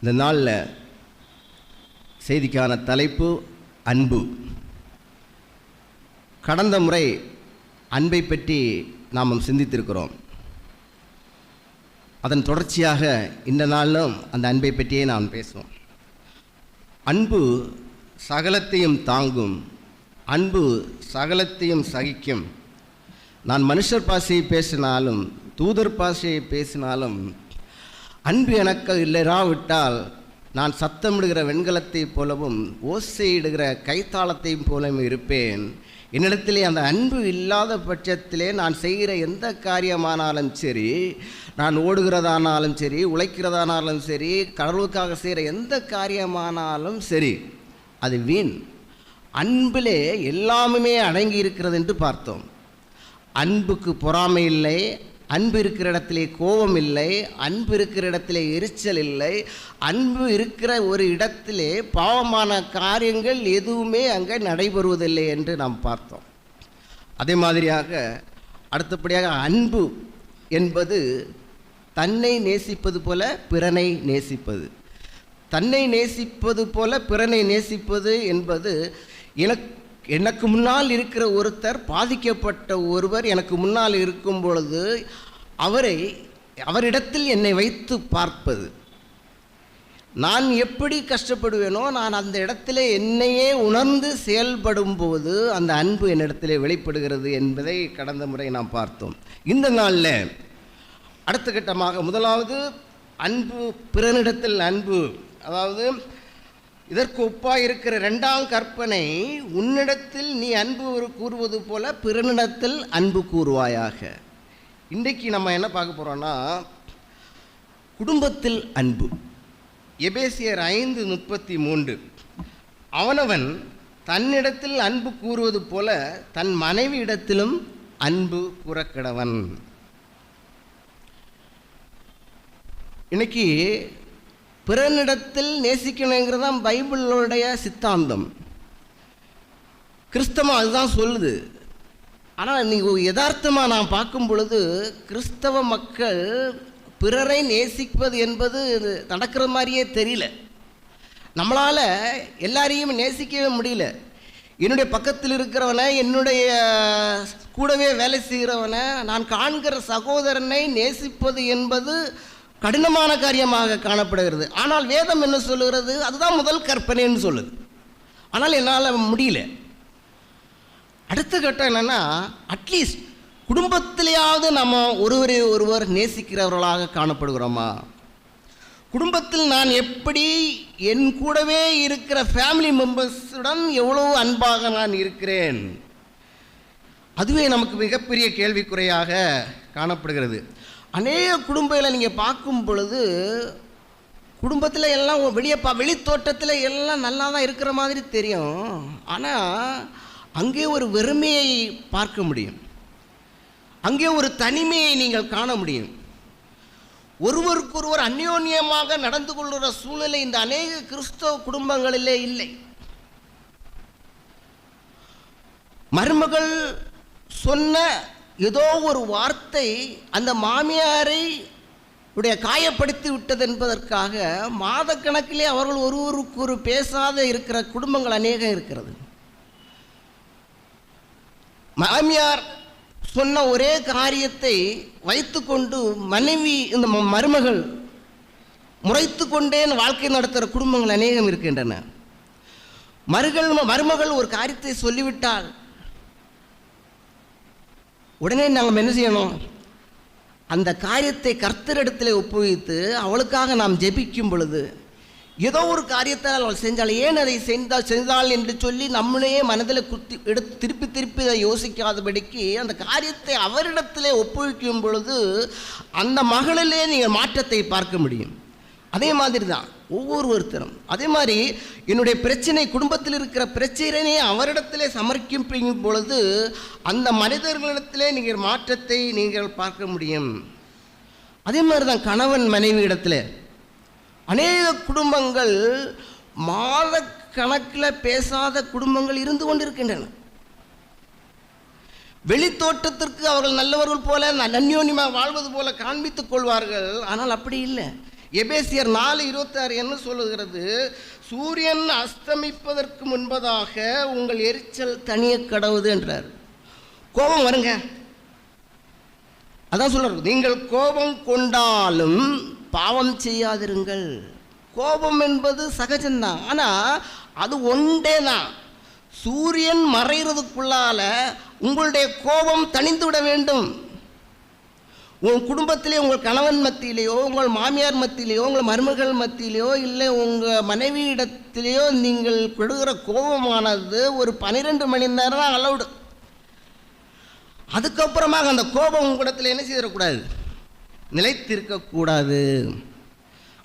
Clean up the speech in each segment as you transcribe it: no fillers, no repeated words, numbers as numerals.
இந்த நாளில் செய்திக்கான தலைப்பு அன்பு. கடந்த முறை அன்பை பற்றி நாம் சிந்தித்திருக்கிறோம். அதன் தொடர்ச்சியாக இந்த நாளிலும் அந்த அன்பை பற்றியே நாம் பேசுவோம். அன்பு சகலத்தையும் தாங்கும், அன்பு சகலத்தையும் சகிக்கும். நான் மனுஷர் பாஷையை பேசினாலும் தூதர் பாஷையை பேசினாலும் அன்பு எனக்கு இல்லைராவிட்டால் நான் சத்தமிடுகிற வெண்கலத்தைப் போலவும் ஓசையிடுகிற கைத்தாளத்தையும் போலவும் இருப்பேன். என்னிடத்திலே அந்த அன்பு இல்லாத பட்சத்திலே நான் செய்கிற எந்த காரியமானாலும் சரி, நான் ஓடுகிறதானாலும் சரி, உழைக்கிறதானாலும் சரி, கடவுளுக்காக செய்கிற எந்த காரியமானாலும் சரி, அது வீண். அன்பிலே எல்லாமே அடங்கி இருக்கிறது என்று பார்த்தோம். அன்புக்கு பொறாமை இல்லை, அன்பு இருக்கிற இடத்திலே கோபம் இல்லை, அன்பு இருக்கிற இடத்திலே எரிச்சல் இல்லை, அன்பு இருக்கிற ஒரு இடத்திலே பாவமான காரியங்கள் எதுவுமே அங்கே நடைபெறுவதில்லை என்று நாம் பார்த்தோம். அதே மாதிரியாக அடுத்தபடியாக அன்பு என்பது தன்னை நேசிப்பது போல பிறனை நேசிப்பது. தன்னை நேசிப்பது போல பிறனை நேசிப்பது என்பது எனக்கு முன்னால் இருக்கிற ஒருத்தர், பாதிக்கப்பட்ட ஒருவர் எனக்கு முன்னால் இருக்கும் பொழுது அவரிடத்தில் என்னை வைத்து பார்ப்பது. நான் எப்படி கஷ்டப்படுவேனோ நான் அந்த இடத்துல என்னையே உணர்ந்து செயல்படும் போது அந்த அன்பு என்னிடத்திலே வெளிப்படுகிறது என்பதை கடந்த முறை நாம் பார்த்தோம். இந்த நாளில் அடுத்த கட்டமாக முதலாவது அன்பு, பிறனிடத்தில் அன்பு. அதாவது இதற்கு ஒப்பாக இருக்கிற இரண்டாம் கற்பனை, உன்னிடத்தில் நீ அன்பு கூறுவது போல பிறனிடத்தில் அன்பு கூறுவாயாக. இன்றைக்கு நம்ம என்ன பார்க்க போகிறோன்னா குடும்பத்தில் அன்பு. எபேசியர் 5:33, அவனவன் தன்னிடத்தில் அன்பு கூறுவது போல தன் மனைவி இடத்திலும் அன்பு கூறக்கடவன். இன்னைக்கு பிறனிடத்தில் நேசிக்கணுங்கிறது தான் பைபிளுடைய சித்தாந்தம். கிறிஸ்தவம் அதுதான் சொல்லுது. ஆனால் நீங்கள் யதார்த்தமாக நான் பார்க்கும் பொழுது கிறிஸ்தவ மக்கள் பிறரை நேசிப்பது என்பது நடக்கிற மாதிரியே தெரியல. நம்மளால் எல்லாரையும் நேசிக்கவே முடியல. என்னுடைய பக்கத்தில் இருக்கிறவனை, என்னுடைய கூடவே வேலை செய்கிறவனை, நான் காண்கிற சகோதரனை நேசிப்பது என்பது கடினமான காரியமாக காணப்படுகிறது. ஆனால் வேதம் என்ன சொல்லுகிறது? அதுதான் முதல் கற்பனைன்னு சொல்லுது. ஆனால் என்னால் முடியல. அடுத்த கட்டம் என்னென்னா, அட்லீஸ்ட் குடும்பத்திலேயாவது நம்ம ஒருவரை ஒருவர் நேசிக்கிறவர்களாக காணப்படுகிறோமா? குடும்பத்தில் நான் எப்படி என் கூடவே இருக்கிற ஃபேமிலி மெம்பர்ஸுடன் எவ்வளோ அன்பாக நான் இருக்கிறேன்? அதுவே நமக்கு மிகப்பெரிய கேள்விக்குறையாக காணப்படுகிறது. அநேக குடும்பங்களை நீங்கள் பார்க்கும் பொழுது குடும்பத்தில் எல்லாம் வெளி தோட்டத்தில் எல்லாம் நல்லா தான் இருக்கிற மாதிரி தெரியும். ஆனால் அங்கே ஒரு வெறுமையை பார்க்க முடியும், அங்கே ஒரு தனிமையை நீங்கள் காண முடியும். ஒருவருக்கொருவர் அந்யோன்யமாக நடந்து கொள்கிற சூழ்நிலை இந்த அநேக கிறிஸ்தவ குடும்பங்களிலே இல்லை. மருமகள் சொன்ன ஏதோ ஒரு வார்த்தை அந்த மாமியாரை காயப்படுத்தி விட்டது என்பதற்காக மாதக்கணக்கிலே அவர்கள் ஒருவருக்கு ஒரு பேசாத இருக்கிற குடும்பங்கள் அநேகம் இருக்கிறது. மாமியார் சொன்ன ஒரே காரியத்தை வைத்துக்கொண்டு மனைவி, இந்த மருமகள் முறைத்து கொண்டே வாழ்க்கை நடத்துகிற குடும்பங்கள் அநேகம் இருக்கின்றன. மருமகள் ஒரு காரியத்தை சொல்லிவிட்டால் உடனே நாங்கள் என்ன செய்யணும்? அந்த காரியத்தை கர்த்தரிடத்தில் ஒப்புவித்து அவளுக்காக நாம் ஜெபிக்கும் பொழுது ஏதோ ஒரு காரியத்தால் அவள் செஞ்சால், ஏன் அதை செய்தாள் என்று சொல்லி நம்மளையே மனதில் எடுத்து திருப்பி அதை யோசிக்காதபடிக்கு அந்த காரியத்தை அவரிடத்திலே ஒப்புவிக்கும் பொழுது அந்த மகளிலே நீங்கள் மாற்றத்தை பார்க்க முடியும். அதே மாதிரி தான் ஒவ்வொருத்தரும். அதே மாதிரி என்னுடைய பிரச்சனை, குடும்பத்தில் இருக்கிற பிரச்சனையை அவரிடத்திலே சமர்ப்பிக்கும் பொழுது அந்த மனிதர்களிடத்திலே நீங்கள் மாற்றத்தை நீங்கள் பார்க்க முடியும். அதே மாதிரி தான் கணவன் மனைவி இடத்துல அநேக குடும்பங்கள் மாத கணக்கில் பேசாத குடும்பங்கள் இருந்து கொண்டிருக்கின்றன. வெளித்தோட்டத்திற்கு அவர்கள் நல்லவர்கள் போல அந்யோன்யமாக வாழ்வது போல காண்பித்துக் கொள்வார்கள். ஆனால் அப்படி இல்லை. எபேசியர் 4:26 என்ன சொல்லுகிறது? சூரியன் அஸ்தமிப்பதற்கு முன்பதாக உங்கள் எரிச்சல் தனிய கடவுது என்றார். கோபம் வருங்க, அதான் சொல்றாரு, நீங்கள் கோபம் கொண்டாலும் பாவம் செய்யாதிருங்கள். கோபம் என்பது சகஜம்தான், ஆனால் அது ஒன்றே தான். சூரியன் மறைகிறதுக்குள்ளால உங்களுடைய கோபம் தணிந்து விட வேண்டும். உங்கள் குடும்பத்திலே, உங்கள் கணவன் மத்தியிலேயோ, உங்கள் மாமியார் மத்தியிலேயோ, உங்கள் மருமகள் மத்தியிலேயோ, இல்லை உங்கள் மனைவியிடத்திலேயோ நீங்கள் கொடுக்கிற கோபமானது ஒரு 12 மணி நேரம் தான் அலவுடு. அதுக்கப்புறமாக அந்த கோபம் உங்களிடத்தில் என்ன செய்திடக்கூடாது, நிலைத்திருக்கக்கூடாது.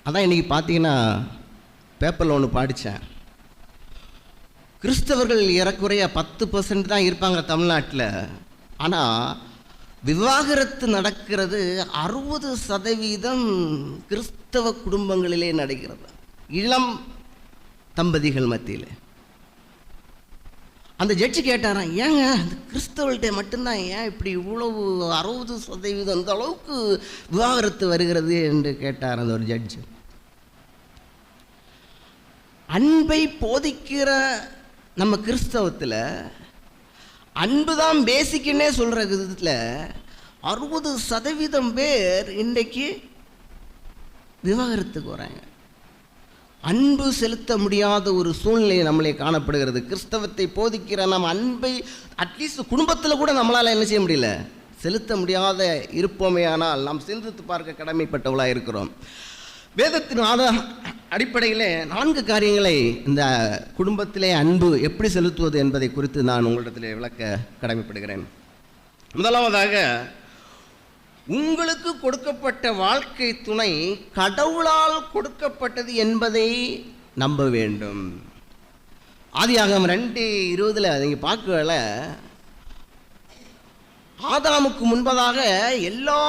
அதான் இன்றைக்கி பார்த்தீங்கன்னா பேப்பரில் ஒன்று படித்தேன். கிறிஸ்தவர்கள் ஏறக்குறைய 10% தான் இருப்பாங்க தமிழ்நாட்டில். ஆனால் விவாகரத்து நடக்கிறது 60% கிறிஸ்தவ குடும்பங்களிலே நடக்கிறது, இளம் தம்பதிகள் மத்தியில். அந்த ஜட்ஜி கேட்டாராம், ஏங்க அந்த கிறிஸ்தவர்கள்ட்ட மட்டும்தான் ஏன் இப்படி இவ்வளவு 60% அந்த அளவுக்கு விவாகரத்து வருகிறது என்று கேட்டார் அந்த ஒரு ஜட்ஜு. அன்பை போதிக்கிற நம்ம கிறிஸ்தவத்தில் அன்பு தான் பேசிக்குன்னே சொல்கிற விதத்தில் 60% பேர் இன்றைக்கு விவாகரத்துக்கு வராங்க. அன்பு செலுத்த முடியாத ஒரு சூழ்நிலை நம்மளே காணப்படுகிறது. கிறிஸ்தவத்தை போதிக்கிற நம்ம அன்பை அட்லீஸ்ட் குடும்பத்தில் கூட நம்மளால் என்ன செய்ய முடியல, செலுத்த முடியாத இருப்போமே. ஆனால் நாம் சிந்தித்து பார்க்க கடமைப்பட்டவளாக இருக்கிறோம். வேதத்தின் அடிப்படையில் 4 காரியங்களை இந்த குடும்பத்திலே அன்பு எப்படி செலுத்துவது என்பதை குறித்து நான் உங்களிடத்தில் விளக்க கடமைப்படுகிறேன். முதலாவதாக, உங்களுக்கு கொடுக்கப்பட்ட வாழ்க்கை துணை கடவுளால் கொடுக்கப்பட்டது என்பதை நம்ப வேண்டும். ஆதியாகமம் 2:20 நீங்கள் பார்க்கல, ஆதாமுக்கு முன்பதாக எல்லா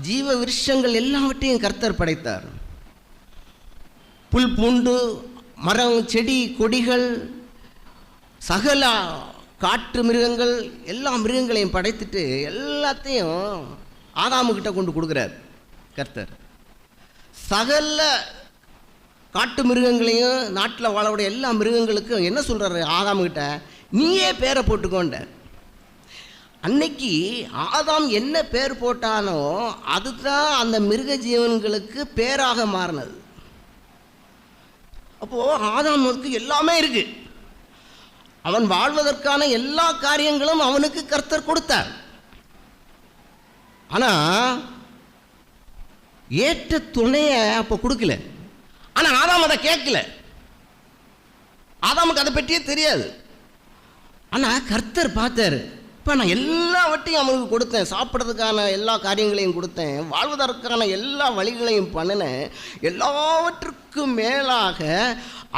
ஜீவ விருட்சங்கள் எல்லாவற்றையும் கர்த்தர் படைத்தார். புல் பூண்டு, மரம், செடி, கொடிகள், சகல காட்டு மிருகங்கள், எல்லா மிருகங்களையும் படைத்துட்டு எல்லாத்தையும் ஆதாமுக்கிட்ட கொண்டு கொடுக்குறார் கர்த்தர். சகல காட்டு மிருகங்களையும் நாட்டில் வாழக்கூடிய எல்லா மிருகங்களுக்கும் என்ன சொல்கிறாரு ஆதாமுக்கிட்ட, நீயே பேரை போட்டுக்கோண்ட. அன்னைக்கு ஆதாம் என்ன பேர் போட்டானோ அதுதான் அந்த மிருக ஜீவன்களுக்கு பேராக மாறினது. அப்போது ஆதாமுக்கு எல்லாமே இருக்கு, அவன் வாழ்வதற்கான எல்லா காரியங்களும் அவனுக்கு கர்த்தர் கொடுத்தார். ஆனால் ஏற்ற துணையை அப்போ கொடுக்கல. ஆனால் ஆதாம் அதை கேட்கல, ஆதாமுக்கு அதை பற்றியே தெரியாது. ஆனால் கர்த்தர் பார்த்தாரு, இப்போ நான் எல்லாவற்றையும் அவனுக்கு கொடுத்தேன், சாப்பிட்றதுக்கான எல்லா காரியங்களையும் கொடுத்தேன், வாழ்வதற்கான எல்லா வழிகளையும் பண்ணினேன், எல்லாவற்றுக்கும் மேலாக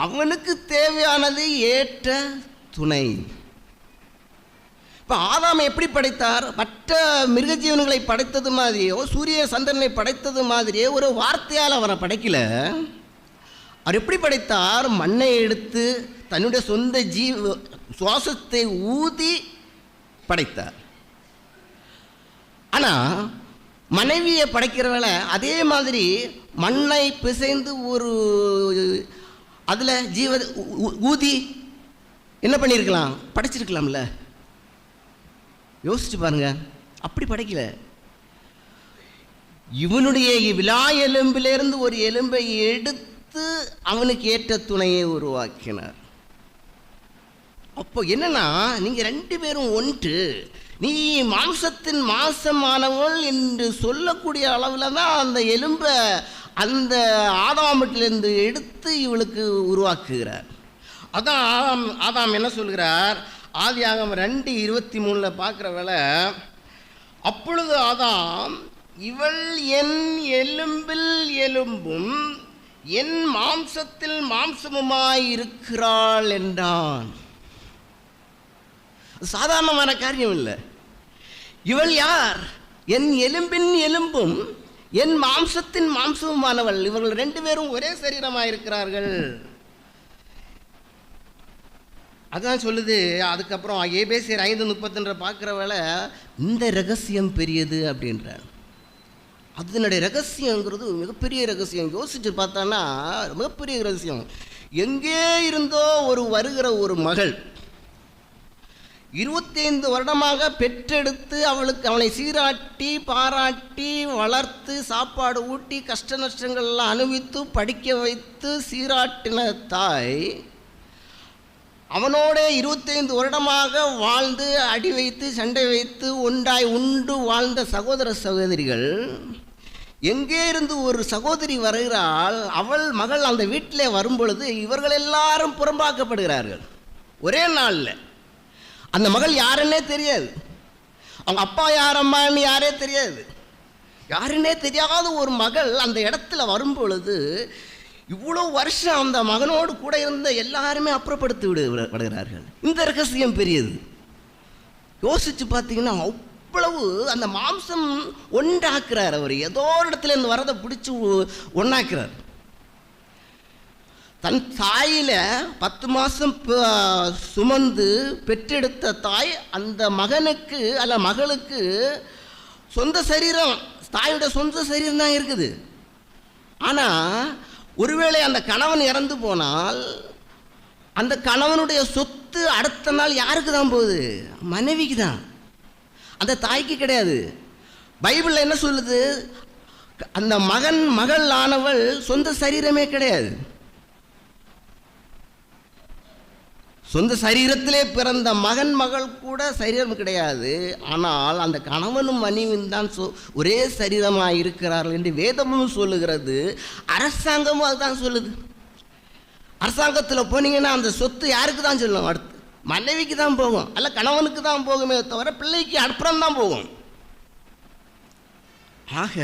அவனுக்கு தேவையானது ஏற்ற துணை. இப்போ ஆதாமை எப்படி படைத்தார்? மற்ற மிருக ஜீவன்களை படைத்தது மாதிரியோ, சூரிய சந்திரனை படைத்தது மாதிரியே ஒரு வார்த்தையால் அவரை படைக்கல. அவர் எப்படி படைத்தார்? மண்ணை எடுத்து தன்னுடைய சொந்த சுவாசத்தை ஊதி படைத்தார். ஆனால் மனைவியை படைக்கிறவளை அதே மாதிரி மண்ணை பிசைந்து ஒரு அதில் ஊதி என்ன பண்ணியிருக்கலாம், படைச்சிருக்கலாம்ல. யோசிச்சு பாருங்க, அப்படி படைக்கல. இவனுடைய விலா எலும்பிலிருந்து ஒரு எலும்பை எடுத்து அவனுக்கு ஏற்ற துணையை உருவாக்கினார். அப்போ என்னன்னா, நீங்க 2 பேரும் ஒன்று, நீ மாம்சத்தின் மாம்சமானவள் என்று சொல்லக்கூடிய அளவில் தான் அந்த எலும்பை அந்த ஆதாமத்திலிருந்து எடுத்து இவளுக்கு உருவாக்குகிறார். அதான் ஆதாம் என்ன சொல்கிறார்? ஆதியாகமம் 2:23 பார்க்குற வேளை, அப்பொழுது ஆதாம், இவள் என் எலும்பில் எலும்பும் என் மாம்சத்தில் மாம்சமுமாய் இருக்கிறாள் என்றான். சாதாரணமான காரியம் இல்லை. இவள் யார்? என் எலும்பின் எலும்பும் என் மாம்சத்தின் மாம்சமுமானவள். இவர்கள் 2 பேரும் ஒரே சரீரமாக இருக்கிறார்கள். அதான் சொல்லுது. அதுக்கப்புறம் எபேசியர் 5:32 பார்க்குற வேளை, இந்த ரகசியம் பெரியது அப்படின்றார். அதனுடைய ரகசியங்கிறது மிகப்பெரிய ரகசியம். யோசிச்சு பார்த்தான்னா மிகப்பெரிய ரகசியம். எங்கே இருந்தோ வருகிற ஒரு மகள் 25 வருடமாக பெற்றெடுத்து அவனை சீராட்டி பாராட்டி வளர்த்து சாப்பாடு ஊட்டி கஷ்ட நஷ்டங்கள்லாம் அனுபவித்து படிக்க வைத்து சீராட்டின தாய், அவனோட 25 வருடமாக வாழ்ந்து அடி வைத்து சண்டை வைத்து ஒன்றாய் உண்டு வாழ்ந்த சகோதர சகோதரிகள், எங்கே இருந்து ஒரு சகோதரி வருகிறாள், அவள் மகள் அந்த வீட்டிலே வரும்பொழுது இவர்கள் எல்லாரும் புறம்பாக்கப்படுகிறார்கள். ஒரே நாளில் அந்த மகள் யாருன்னே தெரியாது, அவங்க அப்பா யார் அம்மான்னு யாரே தெரியாது, யாருன்னே தெரியாத ஒரு மகள் அந்த இடத்துல வரும்பொழுது இவ்வளோ வருஷம் அந்த மகனோடு கூட இருந்த எல்லாருமே அப்புறப்படுத்தி விடுகிறார்கள். இந்த ரகசியம் பெரியது. யோசித்து பார்த்தீங்கன்னா அவ்வளவு அந்த மாம்சம் ஒன்றாக்குறார். அவர் ஏதோ இடத்துல இருந்து வரதை பிடிச்சி ஒன்றாக்குறார். தன் தாயில 10 மாதம் சுமந்து பெற்றெடுத்த தாய் அந்த மகனுக்கு அல்ல மகளுக்கு சொந்த சரீரம், தாயோட சொந்த சரீரம் தான் இருக்குது. ஆனால் ஒருவேளை அந்த கணவன் இறந்து போனால் அந்த கணவனுடைய சொத்து அடுத்த நாள் யாருக்கு தான் போகுது? மனைவிக்கு தான், அந்த தாய்க்கு கிடையாது. பைபிளில் என்ன சொல்லுது? அந்த மகள் ஆனவள் சொந்த சரீரமே கிடையாது. சொந்த சரீரத்திலே பிறந்த மகள் கூட சரீரம் கிடையாது. ஆனால் அந்த கணவனும் மனைவியும் தான் ஒரே சரீரமாக இருக்கிறார்கள் என்று வேதமும் சொல்லுகிறது. அரசாங்கமும் அதுதான் சொல்லுது. அரசாங்கத்தில் போனீங்கன்னா அந்த சொத்து யாருக்கு தான் சொல்லும்? அடுத்து மனைவிக்கு தான் போகும், அல்ல கணவனுக்கு தான் போகுமே தவிர பிள்ளைக்கு அப்புறம் தான் போகும். ஆக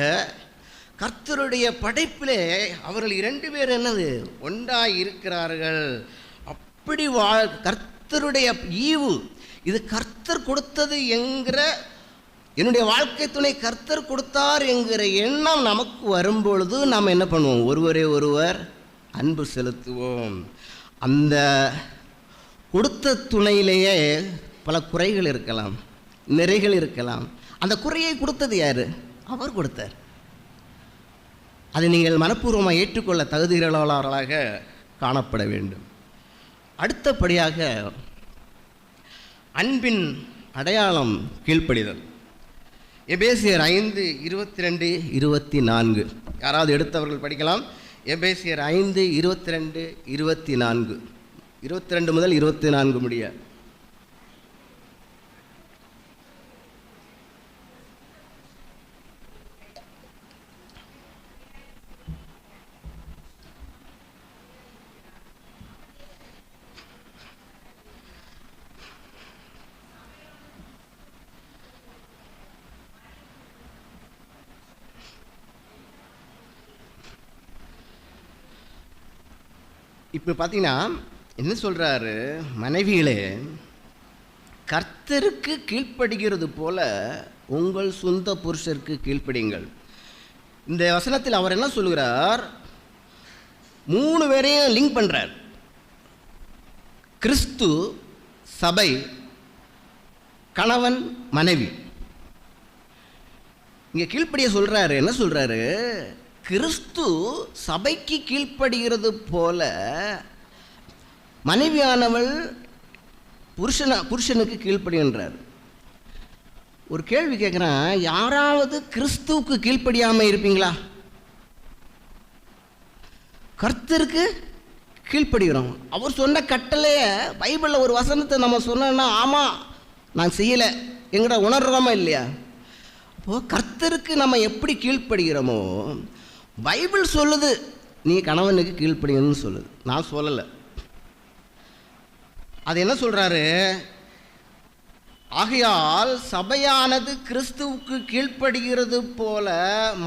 கர்த்தருடைய படைப்பிலே அவர்கள் 2 பேர் என்னது ஒன்றாய் இருக்கிறார்கள். அப்படி கர்த்தருடைய ஈவு, இது கர்த்தர் கொடுத்தது என்கிற, என்னுடைய வாழ்க்கை துணை கர்த்தர் கொடுத்தார் என்கிற எண்ணம் நமக்கு வரும்பொழுது நாம் என்ன பண்ணுவோம்? ஒருவரே ஒருவர் அன்பு செலுத்துவோம். அந்த கொடுத்த துணையிலேயே பல குறைகள் இருக்கலாம், நிறைகள் இருக்கலாம். அந்த குறையை கொடுத்தது யார்? அவர் கொடுத்தார். அதை நீங்கள் மனப்பூர்வமாக ஏற்றுக்கொள்ள தகுதியுள்ளவர்களாக காணப்பட வேண்டும். அடுத்தபடியாக அன்பின் அடையாளம் கீழ்ப்படிதல். எபேசியர் 5:22-24 யாராவது எடுத்தவர்கள் படிக்கலாம். எபேசியர் 5:22-24, 22 முதல் 24 முடிய. இப்போ பார்த்தீங்கன்னா என்ன சொல்கிறாரு? மனைவிகளே, கர்த்தருக்கு கீழ்ப்படுகிறது போல உங்கள் சொந்த புருஷருக்கு கீழ்ப்படியுங்கள். இந்த வசனத்தில் அவர் என்ன சொல்கிறார்? 3 பேரையும் லிங்க் பண்ணுறார். கிறிஸ்து, சபை, கணவன், மனைவி. இங்கே கீழ்ப்படிய சொல்கிறாரு. என்ன சொல்கிறாரு? கிறிஸ்து சபைக்கு கீழ்ப்படுகிறது போல மனைவியானவள் புருஷனுக்கு கீழ்ப்படிகின்றார். ஒரு கேள்வி கேட்குறேன், யாராவது கிறிஸ்துவுக்கு கீழ்ப்படியாமல் இருப்பீங்களா? கர்த்தருக்கு கீழ்ப்படுகிறோம். அவர் சொன்ன கட்டளையை பைபிளில் ஒரு வசனத்தை நம்ம சொன்னோன்னா ஆமாம் நான் செய்யலை எங்கட உணர்றோமா இல்லையா? அப்போது கர்த்தருக்கு நம்ம எப்படி கீழ்ப்படுகிறோமோ பைபிள் சொல்லுது நீ கணவனுக்கு கீழ்ப்படியணும்னு சொல்லுது, நான் சொல்லலை. அது என்ன சொல்கிறாரு? ஆகையால் சபையானது கிறிஸ்துவுக்கு கீழ்ப்படுகிறது போல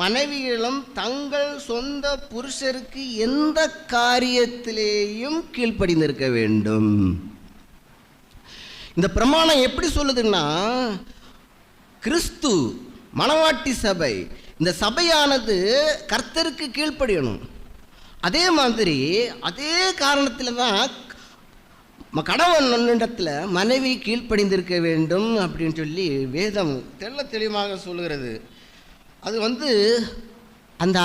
மனைவிகளும் தங்கள் சொந்த புருஷருக்கு எந்த காரியத்திலேயும் கீழ்ப்படிந்திருக்க வேண்டும். இந்த பிரமாணம் எப்படி சொல்லுதுன்னா, கிறிஸ்து மணவாட்டி சபை, இந்த சபையானது கர்த்தருக்கு கீழ்ப்படியணும். அதே மாதிரி அதே காரணத்தில் தான் கணவனிடத்தில் மனைவி கீழ்ப்படிந்திருக்க வேண்டும் அப்படின்னு சொல்லி வேதம் தெளிவாக சொல்லுகிறது. அது அந்த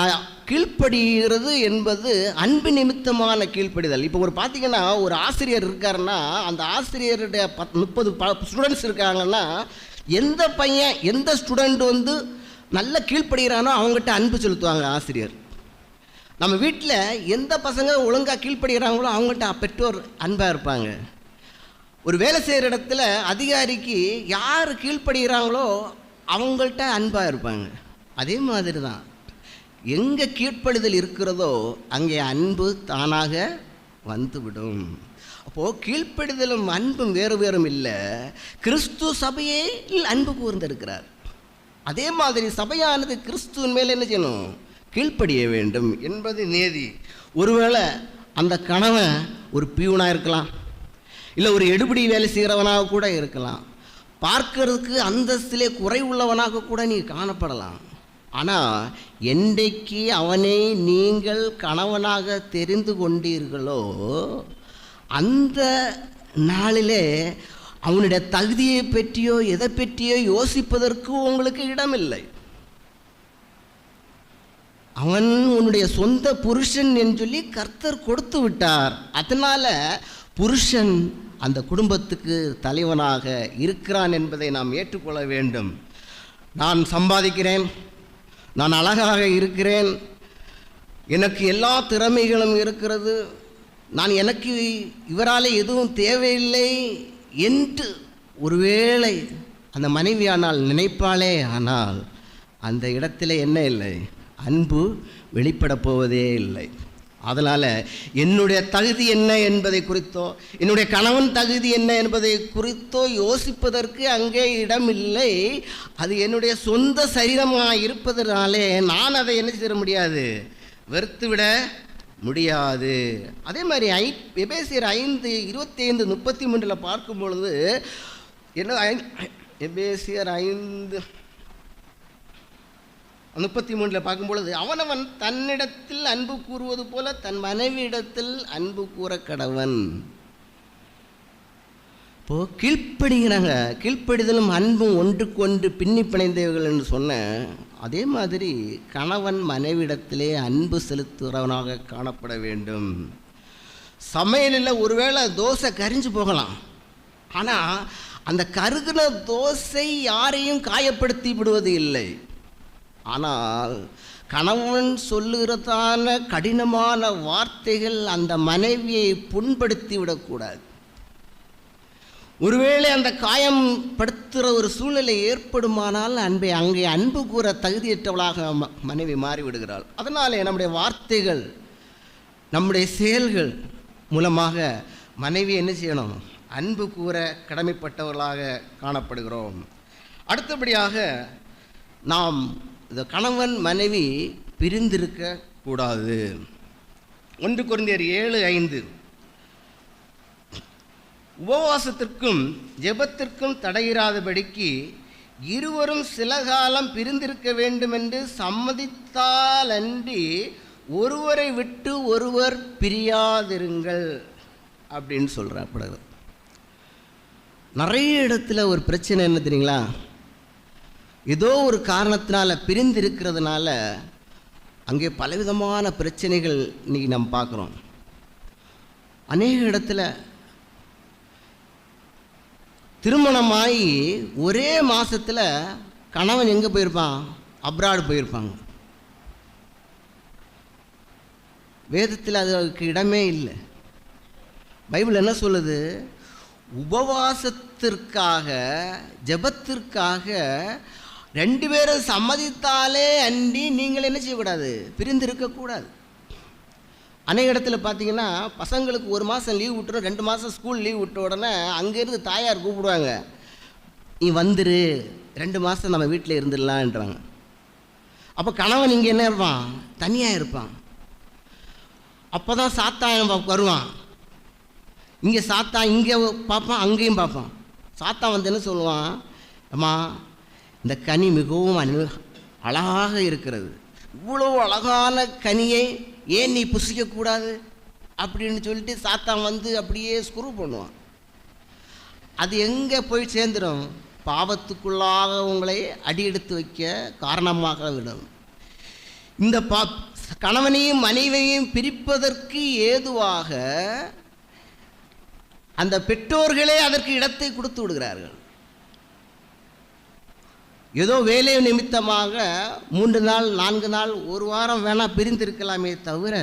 கீழ்ப்படுகிறது என்பது அன்பு நிமித்தமான கீழ்ப்படிதல். இப்போ பார்த்தீங்கன்னா ஒரு ஆசிரியர் இருக்காருன்னா அந்த ஆசிரியருடைய 30 ஸ்டூடெண்ட்ஸ் இருக்காங்கன்னா எந்த ஸ்டூடெண்ட் நல்ல கீழ்ப்படுகிறானோ அவங்ககிட்ட அன்பு செலுத்துவாங்க ஆசிரியர். நம்ம வீட்டில் எந்த பசங்க ஒழுங்காக கீழ்ப்படுகிறாங்களோ அவங்கள்ட்ட பெற்றோர் அன்பாக இருப்பாங்க. ஒரு வேலை செய்கிற இடத்துல அதிகாரிக்கு யார் கீழ்ப்படுகிறாங்களோ அவங்கள்ட்ட அன்பாக இருப்பாங்க. அதே மாதிரி தான் எங்கே கீழ்ப்படுதல் இருக்கிறதோ அங்கே அன்பு தானாக வந்துவிடும். அப்போது கீழ்ப்படுதலும் அன்பும் வேறு வேறும் இல்லை. கிறிஸ்து சபையே அன்பு கூர்ந்திருக்கிறார். அதே மாதிரி சபையானது கிறிஸ்துவின் மேலே என்ன செய்யணும்? கீழ்ப்படிய வேண்டும் என்பது நேதி. ஒருவேளை அந்த கணவன் ஒரு பியூனாக இருக்கலாம், இல்லை ஒரு எடுபடி வேலை செய்கிறவனாக கூட இருக்கலாம், பார்க்கறதுக்கு அந்தஸ்திலே குறைவுள்ளவனாக கூட நீ காணப்படலாம். ஆனால் என்றைக்கு அவனை நீங்கள் கணவனாக தெரிந்து கொண்டீர்களோ அந்த நாளிலே அவனுடைய தகுதியை பற்றியோ எதை பற்றியோ யோசிப்பதற்கு உங்களுக்கு இடமில்லை. அவன் உன்னுடைய சொந்த புருஷன் என்று சொல்லி கர்த்தர் கொடுத்து விட்டார். அதனால் புருஷன் அந்த குடும்பத்துக்கு தலைவனாக இருக்கிறான் என்பதை நாம் ஏற்றுக்கொள்ள வேண்டும். நான் சம்பாதிக்கிறேன், நான் அழகாக இருக்கிறேன், எனக்கு எல்லா திறமைகளும் இருக்கிறது, எனக்கு இவரால் எதுவும் தேவையில்லை என்று ஒருவேளை அந்த மனைவியானால் நினைப்பாளே, ஆனால் அந்த இடத்துல என்ன இல்லை? அன்பு வெளிப்பட போவதே இல்லை. அதனால் என்னுடைய தகுதி என்ன என்பதை குறித்தோ என்னுடைய கணவன் தகுதி என்ன என்பதை குறித்தோ யோசிப்பதற்கு அங்கே இடமில்லை. அது என்னுடைய சொந்த சரீரமாக இருப்பதனாலே நான் அதை என்ன செய்ய முடியாது? வெறுத்துவிட முடியாது. அதே மாதிரி எபேசியர் 5:25-33 பார்க்கும் பொழுது என்ன? எபேசியர் 5:33 பார்க்கும்பொழுது அவனவன் தன்னிடத்தில் அன்பு கூறுவது போல தன் மனைவியிடத்தில் அன்பு கூற கடவன். இப்போது கீழ்ப்படுகிறாங்க. கீழ்ப்படிதலும் அன்பும் ஒன்றுக்கொன்று பின்னி பிணைந்தவர்கள் என்று சொன்ன அதே மாதிரி கணவன் மனைவிடத்திலே அன்பு செலுத்துகிறவனாக காணப்பட வேண்டும். சமையலில் ஒருவேளை தோசை கரிஞ்சு போகலாம், ஆனால் அந்த கருகின தோசை யாரையும் காயப்படுத்தி விடுவது இல்லை. ஆனால் கணவன் சொல்லுகிறதான கடினமான வார்த்தைகள் அந்த மனைவியை புண்படுத்தி விடக்கூடாது. ஒருவேளை அந்த காயப்படுத்துகிற ஒரு சூழ்நிலை ஏற்படுமானால் அங்கே அன்பு கூற தகுதியற்றவளாக மனைவி மாறிவிடுகிறாள். அதனாலே நம்முடைய வார்த்தைகள், நம்முடைய செயல்கள் மூலமாக மனைவி என்ன செய்யணும்? அன்பு கூற கடமைப்பட்டவர்களாக காணப்படுகிறோம். அடுத்தபடியாக நாம் இந்த கணவன் மனைவி பிரிந்திருக்க கூடாது. 1 கொரிந்தியர் 7:5 உபவாசத்திற்கும் ஜெபத்திற்கும் தடையிராதபடிக்கு இருவரும் சில காலம் பிரிந்திருக்க வேண்டும் என்று சம்மதித்தாலன்றி ஒருவரை விட்டு ஒருவர் பிரியாதிருங்கள் அப்படின்னு சொல்கிறார். நிறைய இடத்துல ஒரு பிரச்சனை என்ன தெரியுங்களா? ஏதோ ஒரு காரணத்தினால பிரிந்திருக்கிறதுனால அங்கே பலவிதமான பிரச்சனைகள் இன்றைக்கி நம்ம பார்க்குறோம். அநேக இடத்துல திருமணமாகி ஒரே மாதத்தில் கணவன் எங்கே போயிருப்பான்? அப்ராடு போயிருப்பாங்க. வேதத்தில் அதுக்கு இடமே இல்லை. பைபிள் என்ன சொல்லுது? உபவாசத்திற்காக ஜெபத்திற்காக 2 பேரும் சம்மதித்தாலே அன்றி நீங்கள் என்ன செய்யக்கூடாது? பிரிந்திருக்கக்கூடாது. அநேக இடத்துல பார்த்தீங்கன்னா பசங்களுக்கு 1 மாதம் லீவ் விட்டுரும், 2 மாதம் ஸ்கூல் லீவ் விட்ட உடனே அங்கேருந்து தாயார் கூப்பிடுவாங்க, நீ வந்துரு 2 மாதம் நம்ம வீட்டில் இருந்துடலான்றாங்க. அப்போ கணவன் இங்கே என்ன இருப்பான்? தனியாக இருப்பான். அப்போ தான் சாத்தான் வருவான். இங்கே சாத்தான் இங்கே பார்ப்பான், அங்கேயும் பார்ப்பான். சாத்தான் வந்து என்ன சொல்லுவான்? அம்மா, இந்த கனி மிகவும் அழகாக இருக்கிறது, இவ்வளோ அழகான கனியை ஏன் நீ புசிக்கக்கூடாது அப்படின்னு சொல்லிட்டு சாத்தான் வந்து அப்படியே ஸ்குரு பண்ணுவான். அது எங்கே போய் சேர்ந்துடும்? பாவத்துக்குள்ளாக உங்களை அடியெடுத்து வைக்க காரணமாக விடும். இந்த கணவனையும் மனைவியையும் பிரிப்பதற்கு ஏதுவாக அந்த பெற்றோர்களே அதற்கு இடத்தை கொடுத்து விடுகிறார்கள். ஏதோ வேலை நிமித்தமாக 3 நாள் 4 நாள் 1 வாரம் வேணால் பிரிந்திருக்கலாமே தவிர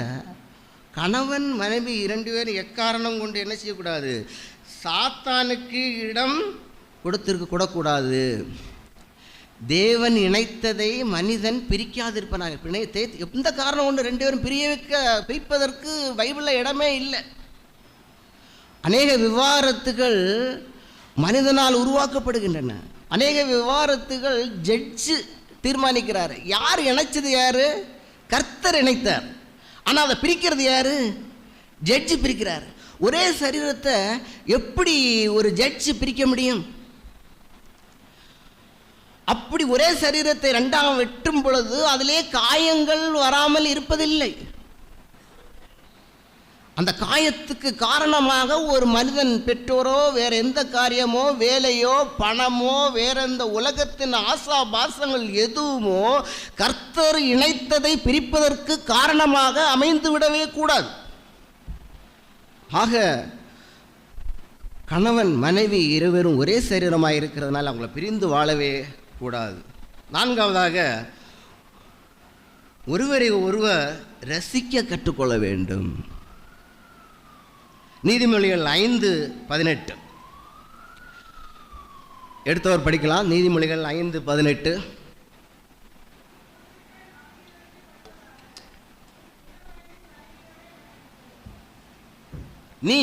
கணவன் மனைவி 2 பேரும் எக்காரணம் கொண்டு என்ன செய்யக்கூடாது, சாத்தானுக்கு இடம் கொடுத்திருக்க கூடக்கூடாது. தேவன் இணைத்ததை மனிதன் பிரிக்காதிருப்பானாங்க. எந்த காரணம் கொண்டு 2 பேரும் பிரிப்பதற்கு பைபிளில் இடமே இல்லை. அநேக விவாகரத்துகள் மனிதனால் உருவாக்கப்படுகின்றன. அநேக விவாகரத்துகள் ஜட்ஜு தீர்மானிக்கிறார். யார் இணைச்சது? யார்? கர்த்தர் இணைத்தார். ஆனால் அதை பிரிக்கிறது யார்? ஜட்ஜு பிரிக்கிறார். ஒரே சரீரத்தை எப்படி ஒரு ஜட்ஜு பிரிக்க முடியும்? அப்படி ஒரே சரீரத்தை 2ஆக வெட்டும் பொழுது அதிலே காயங்கள் வராமல் இருப்பதில்லை. அந்த காயத்துக்கு காரணமாக ஒரு மனிதன் பெற்றோரோ வேற எந்த காரியமோ வேலையோ பணமோ வேற எந்த உலகத்தின் ஆசா பாசங்கள் எதுவுமோ கர்த்தர் இணைத்ததை பிரிப்பதற்கு காரணமாக அமைந்து விடவே கூடாது. ஆக கணவன் மனைவி இருவரும் ஒரே சரீரமாக இருக்கிறதுனால அவங்கள பிரிந்து வாழவே கூடாது. 4ஆவதாக ஒருவரை ஒருவர் ரசிக்க கற்றுக்கொள்ள வேண்டும். நீதிமொழிகள் 5:18 எடுத்தவர் படிக்கலாம். நீதிமொழிகள் 5:18. நீ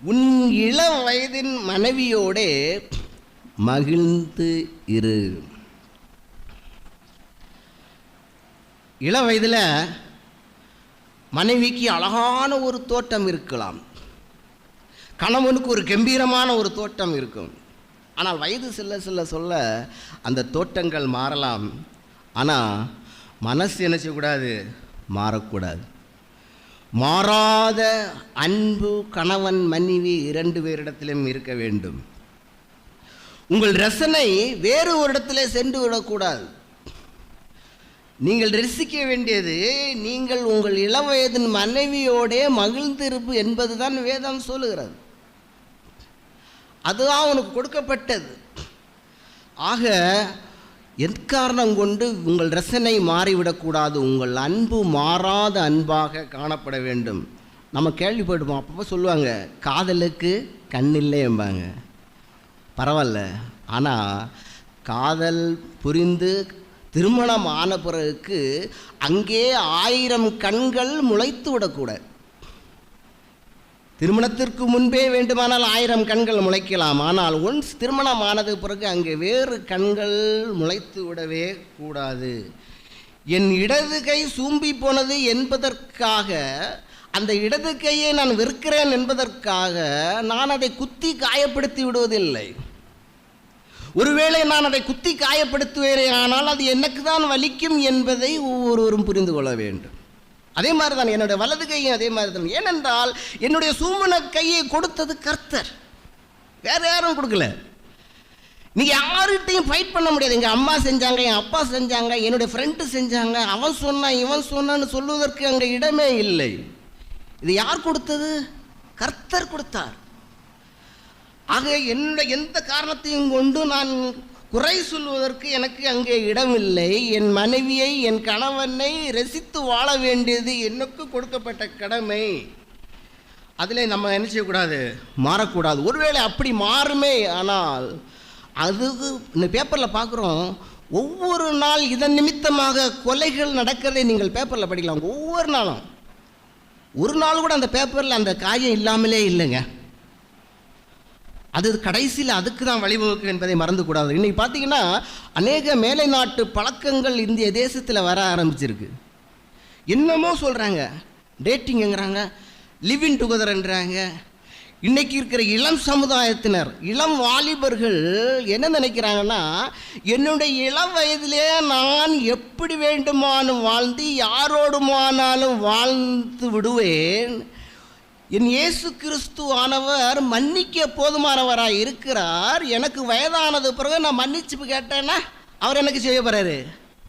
உன் இள வயதின் மனைவியோட மகிழ்ந்து இரு. இள வயதில் மனைவிக்கு அழகான ஒரு தோட்டம் இருக்கலாம், கணவனுக்கு ஒரு கம்பீரமான ஒரு தோட்டம் இருக்கும். ஆனால் வயது செல்ல சொல்ல அந்த தோட்டங்கள் மாறலாம். ஆனால் மனசு என்ன செய்யக்கூடாது? மாறக்கூடாது. மாறாத அன்பு கணவன் மனைவி 2 பேரிடத்திலும் இருக்க வேண்டும். உங்கள் ரசனை வேறு ஒரு இடத்துல சென்று விடக்கூடாது. நீங்கள் ரசிக்க வேண்டியது நீங்கள் உங்கள் இளவயதின் மனைவியோடே மகிழ்ந்திருப்பு என்பதுதான் வேதம் சொல்லுகிறது. அதுதான் உனக்கு கொடுக்கப்பட்டது. ஆக எக்காரணம் கொண்டு உங்கள் ரசனை மாறிவிடக்கூடாது. உங்கள் அன்பு மாறாத அன்பாக காணப்பட வேண்டும். நம்ம கேள்விப்பட்டுப்போம், அப்பப்போ சொல்லுவாங்க காதலுக்கு கண்ணில்லை என்பாங்க. பரவாயில்ல, ஆனால் காதல் புரிந்து திருமணம் ஆன பிறகு அங்கே 1000 கண்கள் முளைத்து விடக்கூடாது. திருமணத்திற்கு முன்பே வேண்டுமானால் 1000 கண்கள் முளைக்கலாம். ஆனால் ஒன்ஸ் திருமணம் ஆனது பிறகு அங்கே வேறு கண்கள் முளைத்து விடவே கூடாது. என் இடது கை சூம்பி போனது என்பதற்காக, அந்த இடது கையை நான் வெறுக்கிறேன் என்பதற்காக நான் அதை குத்தி காயப்படுத்தி விடுவதில்லை. ஒருவேளை நான் அதை குத்தி காயப்படுத்துவேனே ஆனால் அது எனக்கு தான் வலிக்கும் என்பதை ஒவ்வொருவரும் புரிந்து கொள்ள வேண்டும். அதே மாதிரி தான் என்னுடைய வலது கையும் அதே மாதிரி தான். ஏனென்றால் என்னுடைய சூமன கையை கொடுத்தது கர்த்தர், வேற யாரும் கொடுக்கல. நீங்கள் யார்கிட்டையும் ஃபைட் பண்ண முடியாது. எங்கள் அம்மா செஞ்சாங்க, என் அப்பா செஞ்சாங்க, என்னுடைய ஃப்ரெண்டு செஞ்சாங்க, அவன் சொன்னான் இவன் சொன்னான்னு சொல்லுவதற்கு அங்கே இடமே இல்லை. இது யார் கொடுத்தது? கர்த்தர் கொடுத்தார். ஆக என்னுடைய எந்த காரணத்தையும் கொண்டு நான் குறை சொல்வதற்கு எனக்கு அங்கே இடமில்லை. என் மனைவியை என் கணவனை ரசித்து வாழ வேண்டியது எனக்கு கொடுக்கப்பட்ட கடமை. அதில் நம்ம என்ன செய்யக்கூடாது? மாறக்கூடாது. ஒருவேளை அப்படி மாறுமே ஆனால் அதுக்கு இந்த பேப்பரில் பார்க்குறோம், ஒவ்வொரு நாள் இதன் நிமித்தமாக கொலைகள் நடக்கிறதை நீங்கள் பேப்பரில் படிக்கலாம். ஒவ்வொரு நாளும் ஒரு நாள் கூட அந்த பேப்பரில் அந்த காயம் இல்லாமலே இல்லைங்க. அது கடைசியில் அதுக்கு தான் வழிவகுக்கும் என்பதை மறந்துக்கூடாது. இன்றைக்கி பார்த்தீங்கன்னா அநேக மேலை நாட்டு பழக்கங்கள் இந்திய தேசத்தில் வர ஆரம்பிச்சிருக்கு. என்னமோ சொல்கிறாங்க, டேட்டிங்கிறாங்க, லிவிங் டுகெதர்ன்றாங்க. இன்றைக்கி இருக்கிற இளம் சமுதாயத்தினர், இளம் வாலிபர்கள் என்ன நினைக்கிறாங்கன்னா, என்னுடைய இளம் வயதிலே நான் எப்படி வேண்டுமானும் வாழ்ந்து யாரோடுமானாலும் வாழ்ந்து விடுவேன், என் இயேசு கிறிஸ்துவானவர் மன்னிக்க போதுமானவராக இருக்கிறார். எனக்கு வயதானது பிறகு நான் மன்னிச்சு கேட்டேன்னா அவர் எனக்கு செய்ய போகிறாரு,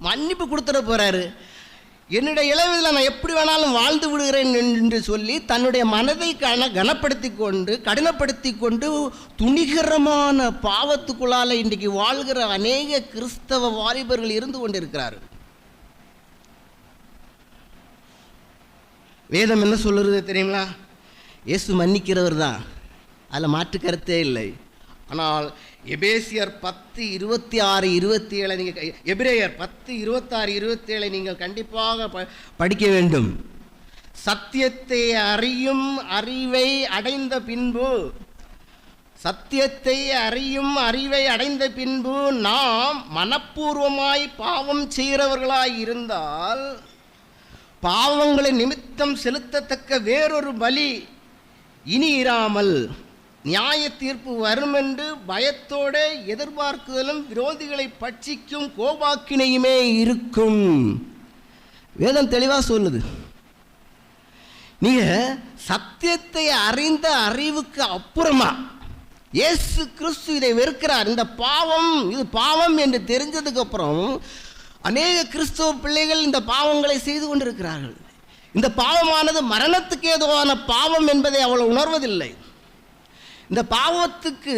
மன்னிப்பு கொடுத்துட போகிறாரு. என்னுடைய இளவயதில் நான் எப்படி வேணாலும் வாழ்ந்து விடுகிறேன் என்று சொல்லி தன்னுடைய மனதை கனப்படுத்தி கொண்டு கடினப்படுத்தி கொண்டு துணிகரமான பாவத்துக்குள்ளால் இன்றைக்கு வாழ்கிற அநேக கிறிஸ்தவ வாலிபர்கள் இருந்து கொண்டிருக்கிறார்கள். வேதம் என்ன சொல்லுறது தெரியுங்களா? இயேசு மன்னிக்கிறவர் தான், அதில் மாற்று கருத்தே இல்லை. ஆனால் எபேசியர் 10:26-27 நீங்கள் எபிரேயர் 10:26-27 நீங்கள் கண்டிப்பாக படிக்க வேண்டும். சத்தியத்தை அறியும் அறிவை அடைந்த பின்பு, சத்தியத்தை அறியும் அறிவை அடைந்த பின்பு நாம் மனப்பூர்வமாய் பாவம் செய்கிறவர்களாய் இருந்தால் பாவங்களை நிமித்தம் செலுத்தத்தக்க வேறொரு பலி இனி இராமல் நியாய தீர்ப்பு வரும் என்று பயத்தோடு எதிர்பார்க்குதலும் விரோதிகளை பட்சிக்கும் கோபாக்கினையுமே இருக்கும். வேதம் தெளிவாக சொல்லுது. நீங்கள் சத்தியத்தை அறிந்த அறிவுக்கு அப்புறமா இயேசு கிறிஸ்து இதை வெறுக்கிறார். இந்த பாவம், இது பாவம் என்று தெரிஞ்சதுக்கு அப்புறம் அநேக கிறிஸ்தவ பிள்ளைகள் இந்த பாவங்களை செய்து கொண்டிருக்கிறார்கள். இந்த பாவமானது மரணத்துக்கு ஏதுவான பாவம் என்பதை அவள் உணர்வதில்லை. இந்த பாவத்துக்கு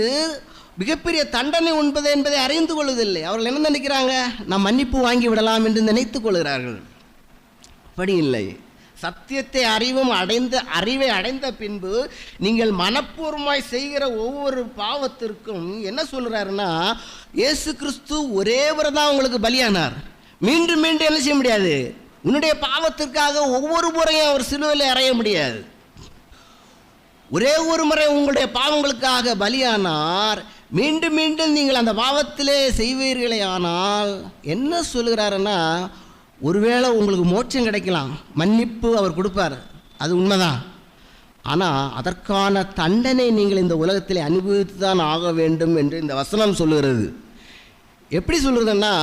மிகப்பெரிய தண்டனை உண்பது என்பதை அறிந்து கொள்வதில்லை. அவர்கள் என்ன நினைக்கிறாங்க? நாம் மன்னிப்பு வாங்கி விடலாம் என்று நினைத்துக் கொள்கிறார்கள். அப்படி இல்லை. சத்தியத்தை அறிவை அடைந்த பின்பு நீங்கள் மனப்பூர்வமாய் செய்கிற ஒவ்வொரு பாவத்திற்கும் என்ன சொல்கிறாருன்னா, இயேசு கிறிஸ்து ஒரே முறை தான் உங்களுக்கு பலியானார். மீண்டும் மீண்டும் என்ன செய்ய முடியாது? உன்னுடைய பாவத்திற்காக ஒவ்வொரு முறையும் அவர் சிலுவையில் அறைய முடியாது. ஒரே ஒரு முறை உங்களுடைய பாவங்களுக்காக பலியானார். மீண்டும் மீண்டும் நீங்கள் அந்த பாவத்திலே செய்வீர்களே. ஆனால் என்ன சொல்கிறாருன்னா, ஒருவேளை உங்களுக்கு மோட்சம் கிடைக்கலாம், மன்னிப்பு அவர் கொடுப்பார், அது உண்மைதான். ஆனால் அதற்கான தண்டனை நீங்கள் இந்த உலகத்தில் அனுபவித்து தான் ஆக வேண்டும் என்று இந்த வசனம் சொல்லுகிறது. எப்படி சொல்கிறதுன்னா,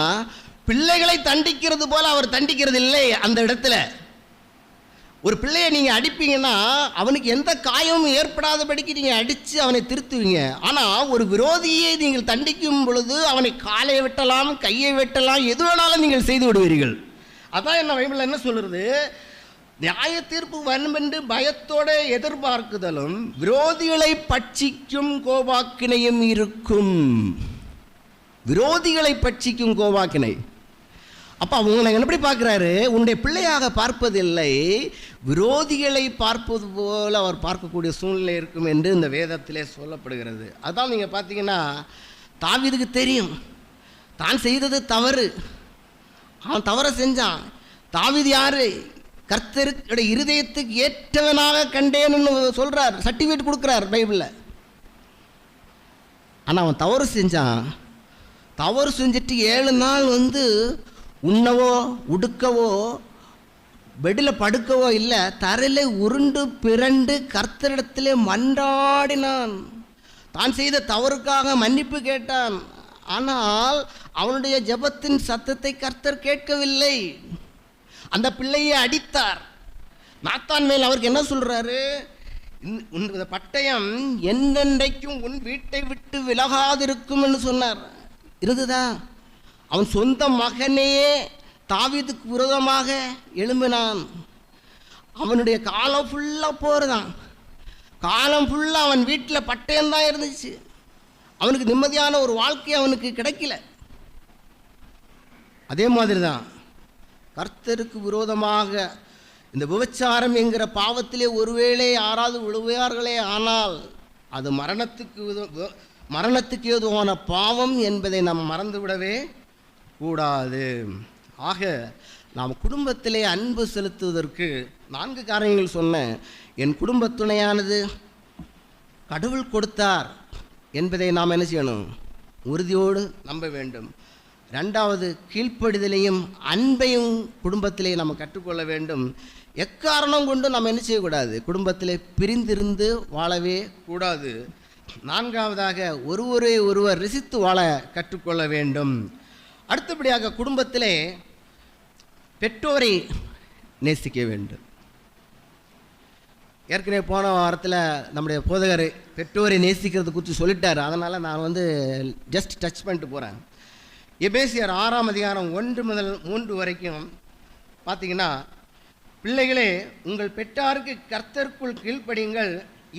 பிள்ளைகளை தண்டிக்கிறது போல அவர் தண்டிக்கிறது இல்லை. அந்த இடத்துல ஒரு பிள்ளையை நீங்கள் அடிப்பீங்கன்னா அவனுக்கு எந்த காயமும் ஏற்படாதபடிக்கு நீங்கள் அடித்து அவனை திருத்துவீங்க. ஆனால் ஒரு விரோதியை நீங்கள் தண்டிக்கும் பொழுது அவனை காலை வெட்டலாம், கையை வெட்டலாம், எது வேணாலும் நீங்கள் செய்து விடுவீர்கள். அதான் என்ன பைபிள் என்ன சொல்கிறது? நியாய தீர்ப்பு வரும் என்று பயத்தோடு எதிர்பார்க்குதலும் விரோதிகளை பட்சிக்கும் கோபாக்கினையும் இருக்கும். விரோதிகளை பட்சிக்கும் கோபாக்கினை. அப்போ உங்களை எப்படி பார்க்குறாரு? உன்னுடைய பிள்ளையாக பார்ப்பதில்லை, விரோதிகளை பார்ப்பது போல் அவர் பார்க்கக்கூடிய சூழ்நிலை இருக்கும் என்று இந்த வேதத்திலே சொல்லப்படுகிறது. அதான் நீங்கள் பார்த்தீங்கன்னா, தாவீதுக்கு தெரியும் தான் செய்தது தவறு. அவன் தவறை செஞ்சான். தாவீது யார்? கர்த்தருடைய இருதயத்துக்கு ஏற்றவனாக கண்டேன்னு சொல்கிறார், சர்டிஃபிகேட் கொடுக்குறார் பைபிளில். ஆனால் அவன் தவறு செஞ்சான். தவறு செஞ்சுட்டு 7 நாள் உண்ணவோ உடுக்கவோ பெட்டில் படுக்கவோ இல்லை, தரையிலே உருண்டு பிறண்டு கர்த்தரிடத்திலே மன்றாடினான். தான் செய்த தவறுக்காக மன்னிப்பு கேட்டான். ஆனால் அவனுடைய ஜெபத்தின் சத்தத்தை கர்த்தர் கேட்கவில்லை. அந்த பிள்ளையை அடித்தார். நாத்தான் மேல் அவருக்கு என்ன சொல்கிறாரு? இந்த பட்டயம் என்னென்றைக்கும் உன் வீட்டை விட்டு விலகாதிருக்கும் என்று சொன்னார். இருந்துதா? அவன் சொந்த மகனையே தாவீதுக்கு விரோதமாக எழும்பினான். அவனுடைய காலம் ஃபுல்லாக போகிறதான். காலம் ஃபுல்லாக அவன் வீட்டில் பட்டயம்தான் இருந்துச்சு. அவனுக்கு நிம்மதியான ஒரு வாழ்க்கை அவனுக்கு கிடைக்கல. அதே மாதிரி தான் கர்த்தருக்கு விரோதமாக இந்த விபச்சாரம் என்கிற பாவத்திலே ஒருவேளை யாராவது விழுவார்களே, ஆனால் அது மரணத்துக்கு ஏதுவான பாவம் என்பதை நாம் மறந்துவிடவே கூடாது. ஆக நாம் குடும்பத்திலே அன்பு செலுத்துவதற்கு 4 காரியங்கள் சொன்னேன். என் குடும்ப துணையானது கடவுள் கொடுத்தார் என்பதை நாம் என்ன செய்யணும்? உறுதியோடு நம்ப வேண்டும். 2வது, கீழ்ப்படிதலையும் அன்பையும் குடும்பத்திலே நம்ம கற்றுக்கொள்ள வேண்டும். எக்காரணம் கொண்டு நம்ம என்ன செய்யக்கூடாது? குடும்பத்திலே பிரிந்திருந்து வாழவே கூடாது. 4வதாக ஒருவர் ரசித்து வாழ கற்றுக்கொள்ள வேண்டும். அடுத்தபடியாக குடும்பத்திலே பெற்றோரை நேசிக்க வேண்டும். ஏற்கனவே போன வாரத்தில் நம்முடைய போதகர் பெற்றோரை நேசிக்கிறது குறித்து சொல்லிட்டார். அதனால் நான் ஜஸ்ட் டச் பண்ணிட்டு போகிறேன். எபேசியர் 6ஆம் அதிகாரம் 1 முதல் 3 வரைக்கும் பார்த்தீங்கன்னா, பிள்ளைகளே உங்கள் பெற்றாருக்கு கர்த்தருக்குள் கீழ்ப்படியுங்கள்,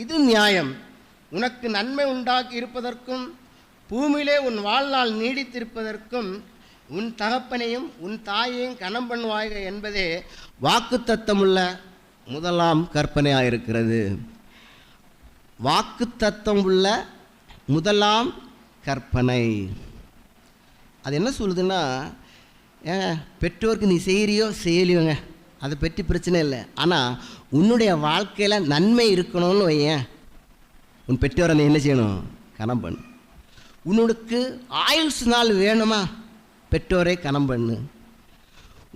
இது நியாயம். உனக்கு நன்மை உண்டாக்கி இருப்பதற்கும் பூமியிலே உன் வாழ்நாள் நீடித்திருப்பதற்கும் உன் தகப்பனையும் உன் தாயையும் கனம் பண்ணுவாய் என்பதே வாக்குத்தத்தமுள்ள முதலாம் கற்பனையாக இருக்கிறது. வாக்குத்தத்தம் உள்ள முதலாம் கற்பனை அது என்ன சொல்லுதுன்னா, பெற்றோருக்கு நீ செய்கிறியோ செய்யலையோங்க, அதை பற்றி பிரச்சனை இல்லை. ஆனால் உன்னுடைய வாழ்க்கையில் நன்மை இருக்கணும்னு வையேன், உன் பெற்றோரை நீ என்ன செய்யணும்? கனம் பண்ணு. உனக்கு ஆயுசு நாள் வேணுமா? பெற்றோரை கனம் பண்ணு.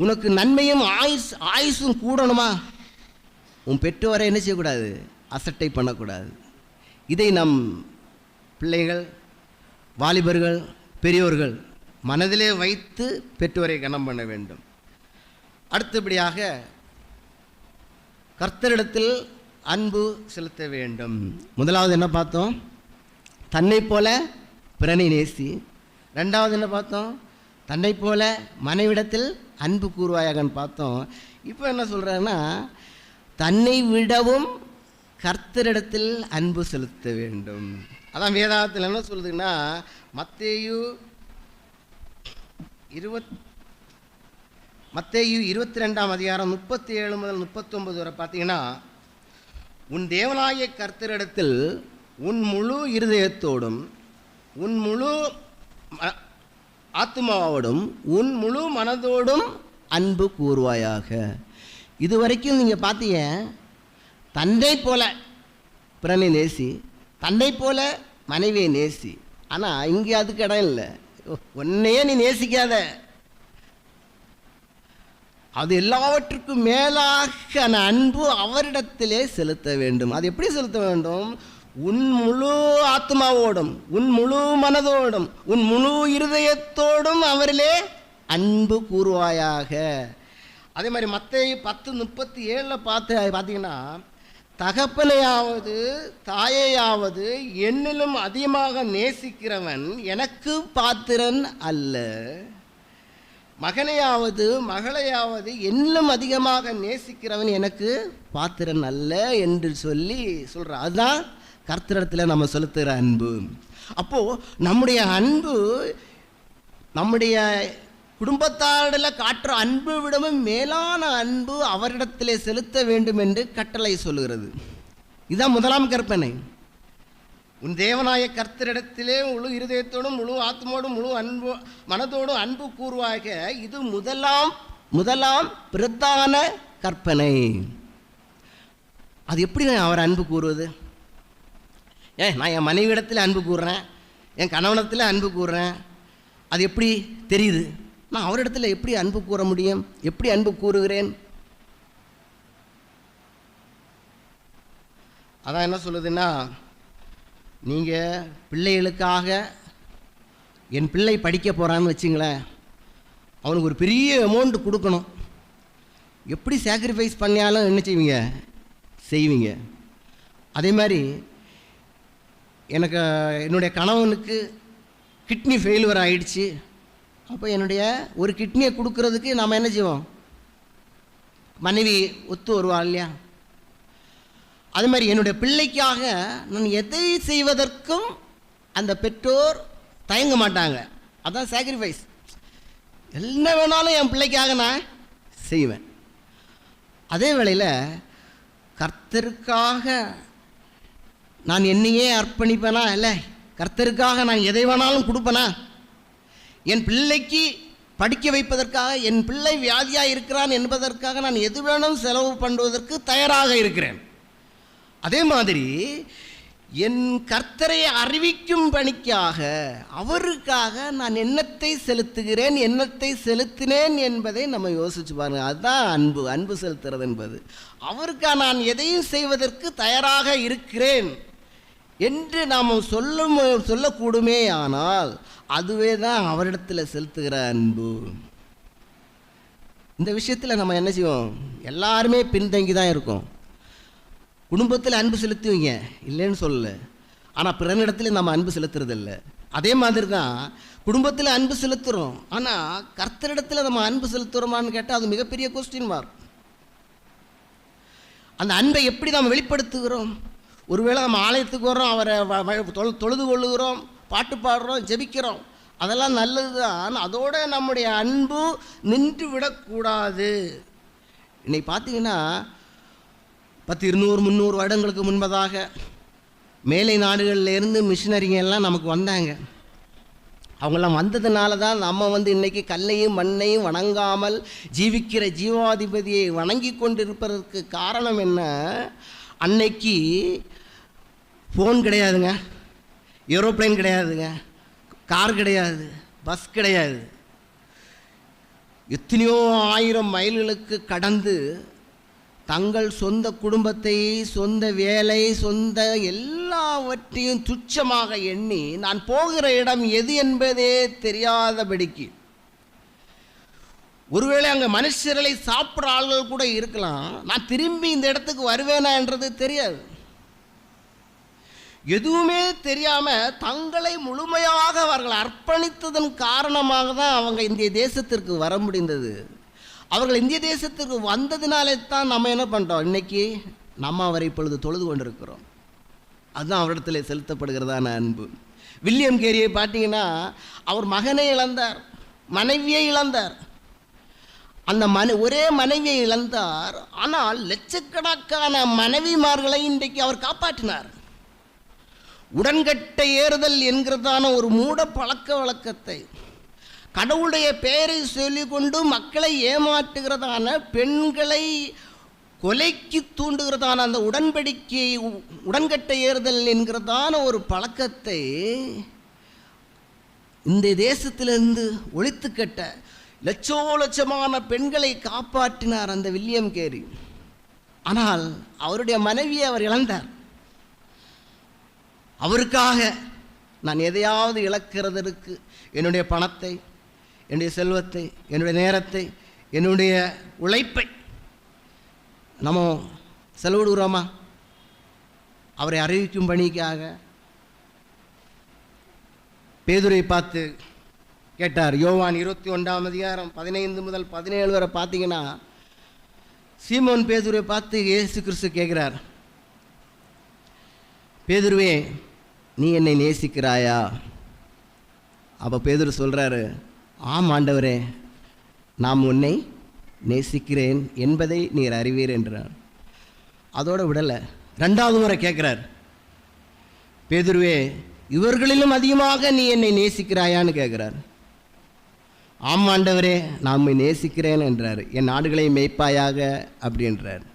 உனக்கு நன்மையும் ஆயுசும் கூடணுமா? உன் பெற்றோரை என்ன செய்யக்கூடாது? அசட்டை பண்ணக்கூடாது. இதை நம் பிள்ளைகள், வாலிபர்கள், பெரியோர்கள் மனதிலே வைத்து பெற்றோரை கனம் பண்ண வேண்டும். அடுத்தபடியாக கர்த்தரிடத்தில் அன்பு செலுத்த வேண்டும். முதலாவது என்ன பார்த்தோம்? தன்னை போல பிறனை நேசி. ரெண்டாவது என்ன பார்த்தோம்? தன்னை போல மனைவிடத்தில் அன்பு கூறுவாயாகன்னு பார்த்தோம். இப்போ என்ன சொல்கிறாங்கன்னா, தன்னை விடவும் கர்த்தரிடத்தில் அன்பு செலுத்த வேண்டும். அதான் வேதாகத்தில் என்ன சொல்லுதுன்னா, மத்தேயு 22ஆம் அதிகாரம் 37 முதல் 39 வரை பார்த்தீங்கன்னா, உன் தேவனாகிய கர்த்தரிடத்தில் உன் முழு இருதயத்தோடும் உன் முழு ஆத்மாவோடும் உன் முழு மனதோடும் அன்பு கூறுவாயாக. இது வரைக்கும் நீங்கள் பார்த்தீங்க, தன்னை போல பிறனை நேசி, தன்னை போல மனைவியை நேசி. ஆனால் இங்கே அதுக்கு இடம் இல்லை. உன்னையே நீ நேசிக்காத, அது எல்லாவற்றுக்கும் மேலாக அன்பு அவரிடத்திலே செலுத்த வேண்டும். அது எப்படி செலுத்த வேண்டும்? உன் முழு ஆத்மாவோடும் உன் முழு மனதோடும் உன் முழு இருதயத்தோடும் அவரிலே அன்பு கூறுவாயாக. அதே மாதிரி மத்தேயு 10:37 பார்த்தீங்கன்னா, தகப்பனையாவது தாயையாவது என்னிலும் அதிகமாக நேசிக்கிறவன் எனக்கு பாத்திரன் அல்ல, மகனையாவது மகளையாவது என்னிலும் அதிகமாக நேசிக்கிறவன் எனக்கு பாத்திரன் அல்ல என்று சொல்கிறான். அதுதான் கர்த்தரிடத்தில் நம்ம செலுத்துகிற அன்பு. அப்போது நம்முடைய அன்பு நம்முடைய குடும்பத்தாரில் காட்டுற அன்பு விடவும் மேலான அன்பு அவரிடத்திலே செலுத்த வேண்டும் என்று கட்டளை சொல்லுகிறது. இதுதான் முதலாம் கற்பனை. உன் தேவனாய கர்த்தரிடத்திலே முழு இருதயத்தோடும் முழு ஆத்மாவோடும் முழு அன்பு மனதோடும் அன்பு கூறுவாக. இது முதலாம் பிரதான கற்பனை. அது எப்படி நான் அவர் அன்பு கூறுவது? நான் என் மனைவியிடத்தில் அன்பு கூறுறேன், என் கணவனத்தில் அன்பு கூறுறேன், அது எப்படி தெரியுது? நான் அவரிடத்தில் எப்படி அன்பு கூற முடியும்? எப்படி அன்பு கூறுகிறேன்? அதான் என்ன சொல்லுதுன்னா, நீங்கள் பிள்ளைகளுக்காக, என் பிள்ளை படிக்க போகிறான்னு வச்சுங்களேன், அவனுக்கு ஒரு பெரிய அமௌண்ட் கொடுக்கணும். எப்படி சாக்ரிஃபைஸ் பண்ணியாலும் என்ன செய்வீங்க. அதே மாதிரி என்னுடைய கணவனுக்கு கிட்னி ஃபெயிலுவர் ஆகிடுச்சு. அப்போ என்னுடைய ஒரு கிட்னியை கொடுக்கறதுக்கு நாம் என்ன செய்வோம்? மனைவி ஒத்து வருவா இல்லையா? அது மாதிரி என்னுடைய பிள்ளைக்காக நான் எதை செய்வதற்கும் அந்த பெற்றோர் தயங்க மாட்டாங்க. அதான் சாக்ரிஃபைஸ். என்ன வேணாலும் என் பிள்ளைக்காக நான் செய்வேன். அதே வேளையில் கர்த்தருக்காக நான் என்னையே அர்ப்பணிப்பேனா? இல்லை, கர்த்தருக்காக நான் எதை வேணாலும் கொடுப்பேனா? என் பிள்ளைக்கு படிக்க வைப்பதற்காக, என் பிள்ளை வியாதியாக இருக்கிறான் என்பதற்காக நான் எது வேணும் செலவு பண்ணுவதற்கு தயாராக இருக்கிறேன். அதே மாதிரி என் கர்த்தரை அறிவிக்கும் பணிக்காக, அவருக்காக நான் என்னத்தை செலுத்துகிறேன், என்னத்தை செலுத்தினேன் என்பதை நம்ம யோசிச்சு பாருங்கள். அதுதான் அன்பு செலுத்துறது என்பது. அவருக்காக நான் எதையும் செய்வதற்கு தயாராக இருக்கிறேன் என்று நாம் சொல்லக்கூடுமே. ஆனால் அதுவே தான் அவரிடத்தில் செலுத்துகிற அன்பு. இந்த விஷயத்தில் நம்ம என்ன செய்வோம்? எல்லாருமே பின்தங்கி தான் இருக்கோம். குடும்பத்தில் அன்பு செலுத்துவீங்க, இல்லைன்னு சொல்லல. ஆனால் பிறனிடத்துல நம்ம அன்பு செலுத்துறதில்ல. அதே மாதிரி தான் குடும்பத்தில் அன்பு செலுத்துகிறோம், ஆனால் கர்த்தரிடத்தில் நம்ம அன்பு செலுத்துகிறோமான்னு கேட்டால் அது மிகப்பெரிய கொஸ்டின் மார்க். அந்த அன்பை எப்படி நாம் வெளிப்படுத்துகிறோம்? ஒருவேளை நம்ம ஆலயத்துக்கு வர்றோம், அவரை தொழுது கொள்ளுகிறோம், பாட்டு பாடுறோம், ஜெபிக்கிறோம், அதெல்லாம் நல்லது தான். அதோடு நம்முடைய அன்பு நின்று விடக்கூடாது. இன்னைக்கு பார்த்தீங்கன்னா 10, 200, 300 வருடங்களுக்கு முன்பதாக மேலை நாடுகள்லேருந்து மிஷினரிங்க எல்லாம் நமக்கு வந்தாங்க. அவங்களாம் வந்ததுனால தான் நம்ம இன்றைக்கி கல்லையும் மண்ணையும் வணங்காமல் ஜீவிக்கிற ஜீவாதிபதியை வணங்கி கொண்டிருப்பதற்கு காரணம் என்ன? அன்னைக்கு ஃபோன் கிடையாதுங்க, ஏரோப்ளைன் கிடையாதுங்க, கார் கிடையாது, பஸ் கிடையாது. எத்தனையோ 1000 மைல்களுக்கு கடந்து தங்கள் சொந்த குடும்பத்தை, சொந்த வேலை, சொந்த எல்லாவற்றையும் துச்சமாக எண்ணி நான் போகிற இடம் எது என்பதே தெரியாதபடிக்கு, ஒருவேளை அங்கே மனுஷர்களை சாப்பிட்ற ஆள்கள் கூட இருக்கலாம், நான் திரும்பி இந்த இடத்துக்கு வருவேனா என்றது தெரியாது. எதுவுமே தெரியாமல் தங்களை முழுமையாக அவர்கள் அர்ப்பணித்ததன் காரணமாக தான் அவங்க இந்திய தேசத்திற்கு வர முடிந்தது. அவர்கள் இந்திய தேசத்திற்கு வந்ததினாலே தான் நம்ம என்ன பண்ணுறோம், இன்றைக்கி நம்ம அவரை இப்பொழுது தொழுது கொண்டிருக்கிறோம். அதுதான் அவரிடத்தில் செலுத்தப்படுகிறதான அன்பு. வில்லியம் கேரியை பார்த்தீங்கன்னா, அவர் மகனை இழந்தார், மனைவியை இழந்தார். அந்த ஒரே மனைவியை இழந்தார், ஆனால் லட்சக்கணக்கான மனைவிமார்களை இன்றைக்கு அவர் காப்பாற்றினார். உடன்கட்டை ஏறுதல் என்கிறதான ஒரு மூட பழக்க வழக்கத்தை, கடவுளுடைய பெயரை சொல்லிக்கொண்டு மக்களை ஏமாற்றுகிறதான, பெண்களை கொலைக்கு தூண்டுகிறதான அந்த உடன்படிக்கை, உடன்கட்டை ஏறுதல் என்கிறதான ஒரு பழக்கத்தை இந்த தேசத்திலிருந்து ஒழித்து கட்ட லட்சமான பெண்களை காப்பாற்றினார் அந்த வில்லியம் கேரி. ஆனால் அவருடைய மனைவியை அவர் இழந்தார். அவருக்காக நான் எதையாவது இழக்கிறதற்கு, என்னுடைய பணத்தை, என்னுடைய செல்வத்தை, என்னுடைய நேரத்தை, என்னுடைய உழைப்பை நம்ம செலவிடுகிறோமா? அவரை அறிவிக்கும் பணிக்காக. பேதுரை பார்த்து கேட்டார். யோவான் 21ஆம் அதிகாரம் 15 முதல் 17 வரை பார்த்தீங்கன்னா, சீமோன் பேதுரை பார்த்து இயேசு கிறிஸ்து கேட்குறார், பேதுருவே, நீ என்னை நேசிக்கிறாயா? அப்போ பேதுரு சொல்கிறாரு, ஆம் ஆண்டவரே, நான் உன்னை நேசிக்கிறேன் என்பதை நீர் அறிவீர் என்றார். அதோடு விடலை, 2வது முறை கேட்குறார், பேதுருவே, இவர்களிலும் அதிகமாக நீ என்னை நேசிக்கிறாயான்னு கேட்குறார். ஆம் ஆண்டவரே, நான் உம்மை நேசிக்கிறேன் என்றார். என் ஆடுகளை மேய்ப்பாயாக அப்படின்றார்.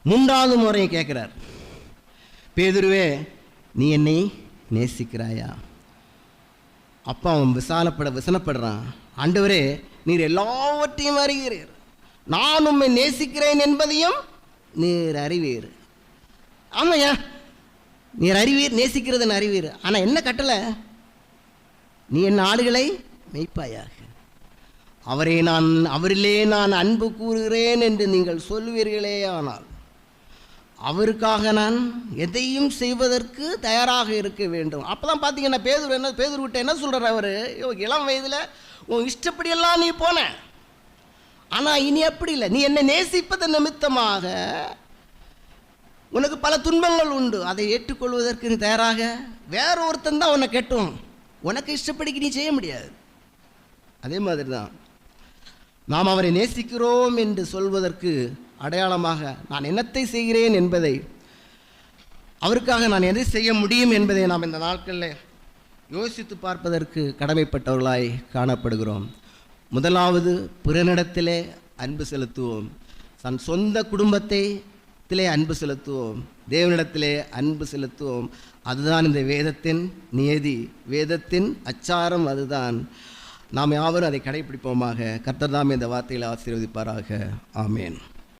3வது முறை கேட்குறார், பேதுருவே, நீ என்னை நேசிக்கிறாயா? அப்போ அவன் விசனப்படுறான், ஆண்டவரே, நீர் எல்லாவற்றையும் அறிகிறீர், நான் உம்மை நேசிக்கிறேன் என்பதையும் நீர் அறிவீர். ஆமாய்யா, நீர் அறிவீர், நேசிக்கிறதுன்னு அறிவீர். ஆனால் என்ன கட்டளை? நீ என் ஆடுகளை மேய்ப்பாயாக. அவரிலே நான் அன்பு கூறுகிறேன் என்று நீங்கள் சொல்வீர்களே, ஆனால் அவருக்காக நான் எதையும் செய்வதற்கு தயாராக இருக்க வேண்டும். அப்போ தான் பார்த்தீங்கன்னா பேதுரு விட்ட என்ன சொல்கிறார் அவர், இளம் வயதில் உன் இஷ்டப்படியெல்லாம் நீ போன, ஆனால் இனி அப்படி இல்லை, நீ என்னை நேசிப்பதன் நிமித்தமாக உனக்கு பல துன்பங்கள் உண்டு, அதை ஏற்றுக்கொள்வதற்கு நீ தயாராக. வேற ஒருத்தன் தான் உன்னை கெட்டும், உனக்கு இஷ்டப்படிக்கு நீ செய்ய முடியாது. அதே மாதிரி தான் நாம் அவரை நேசிக்கிறோம் என்று சொல்வதற்கு அடையாளமாக நான் என்னத்தை செய்கிறேன் என்பதை, அவருக்காக நான் எதை செய்ய முடியும் என்பதை நாம் இந்த நாட்களில் யோசித்து பார்ப்பதற்கு கடமைப்பட்டவர்களாய் காணப்படுகிறோம். முதலாவது, பிறனிடத்திலே அன்பு செலுத்துவோம். தன் சொந்த குடும்பத்திலே அன்பு செலுத்துவோம், தேவனிடத்திலே அன்பு செலுத்துவோம். அதுதான் இந்த வேதத்தின் நியதி, வேதத்தின் அச்சாரம் அதுதான். நாம் யாவரும் அதை கடைபிடிப்போமாக. கர்த்தர் தாமே இந்த வார்த்தைகளை ஆசீர்வதிப்பாராக. ஆமேன்.